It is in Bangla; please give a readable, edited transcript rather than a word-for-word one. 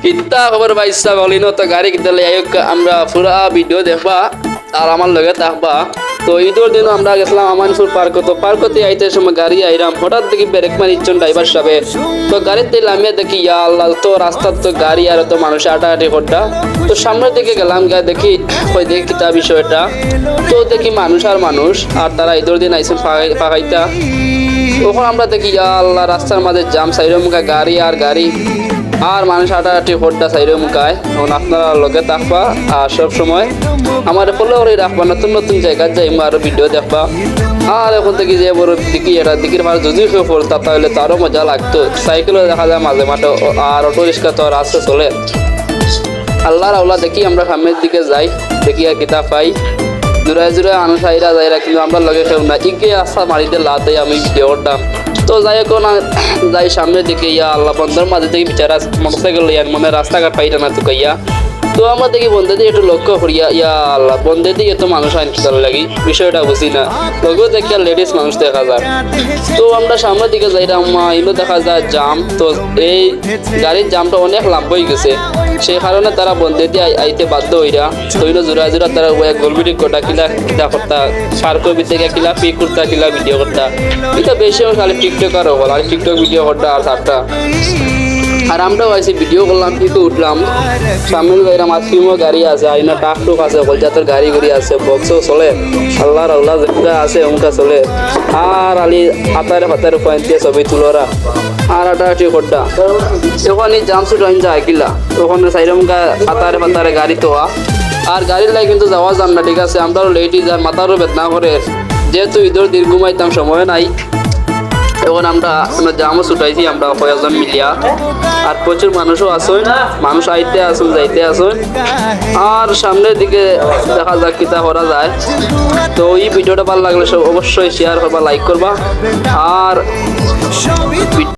কিতা খবর ভাইসা বলিনো তো গাড়ি কিতা লই আয়োগ আমরা পুরা ভিডিও দেখবা আর আমার লগে থাকবা। তো ঈদের দিন আমরা গেছিলাম আমানপুর পার্ক। তো পার্কতে আইতে সময় গাড়ি আইরাম, হঠাৎ দেখি ব্রেক মারিচ্ছেন ড্রাইভার সাহেব। তো গাড়িতে নামিয়ে দেখি ইয়া আল্লাহ, তো রাস্তার তো গাড়ি আর তো মানুষ আটাআটি করটা। তো সামনের দিকে গেলাম, গিয়ে দেখি ওই দেখি কিতা বিষয়টা। তো দেখি মানুষ আর মানুষ, আর তারা ঈদের দিন আইসেন ফাঁকাইতা। তখন আমরা দেখি ইয়া আল্লাহ, রাস্তার মাঝে জাম, সাইডের মুখে গাড়ি আর গাড়ি আর মানুষ আটাআটি করটা সাইডের মুখায়। তখন আপনারা লগে থাকবা আর সব সময় আমার ফলো করে রাখবা, নতুন নতুন জায়গায় যাইবা আরো ভিডিও দেখবা। আর এখন থেকে যে বড় দিকি এটা দিকির ভাড়া যদি কেউ পড়তা তাহলে তারও মজা লাগতো। সাইকেলও দেখা যায় মাঝে মাঠে, আর অটো রিক্সা তো আর আসতে চলে। আল্লাহর আল্লাহ দেখি আমরা সামনের দিকে যাই, দেখি আর কিতাব পাই জোড়ায় জোড়ায় মানুষ আইরা যাইরা, কিন্তু আমরা লগে কেউ না। ইকে আস্থা মারিতে লাতে আমি ভিডিও করতাম। তো যাই হোক না, যাই সামনের দিকে, ইয়া আল্লাহ বন্ধের মাঝে থেকে বিচারা মোটরসাইকেল লইয়া মনে রাস্তাঘাট পাইটা না তুকাইয়া। তো আমরা দেখি বন্ধের দিকে একটু লক্ষ্য করিয়া, ইয়া আল্লাহ বন্ধের দিকে তো মানুষ আইন খেতার লাগি, বিষয়টা বুঝি না। লগেও দেখি আর লেডিস মানুষ দেখা যায়। তো আমরা সামনের দিকে যাইলাম, এগুলো দেখা যায় জাম। তো এই গাড়ির জামটা অনেক লাভ হয়ে গেছে, সেই কারণে তারা বন্ধে দিয়ে আইতে বাধ্য হইরা। তো জোড়া জোড়া তারা গোলবিটি কোটা কিলা কিলা করতা, পার্কের ভিতরে কিলা পিক করতা, কিলা ভিডিও করতা। এটা বেশি খালি টিকটক আর হল, আর টিকটক ভিডিও করতা আর সারটা। আর আমরাও আইসি ভিডিও করলাম, পিকে উঠলাম। সামনে যাইলাম, আজকিমও গাড়ি আছে, আইনা টাক টুক আছে, কলজাতের গাড়ি গুড়ি আছে, বক্সও চলে। আল্লাহর আল্লাহ যেটা আছে অঙ্কা চলে। আর আলি হাতারে হাতারে পয়েন্ট দিয়ে ছবি তুলোরা আর আটাআটি করটা। যখন এই জাম শুট আইন যায় কিলা, তখন সাইরম হাতারে হাতারে গাড়ি তোয়া। আর গাড়ির লাই কিন্তু যাওয়া যান না, ঠিক আছে। আমরাও লেটই যান, মাথারও বেদনা করে, যেহেতু ঈদের দিন ঘুমাইতাম সময় নাই। এখন আমরা জামও ছুটাইছি আমরা কয়েকজন মিলিয়া। আর প্রচুর মানুষও আসেন, মানুষ আইতে আসুন যাইতে আসুন। আর সামনের দিকে দেখা যাক কিতা করা যায়। তো এই ভিডিওটা ভালো লাগলে সব অবশ্যই শেয়ার করবা, লাইক করবা। আর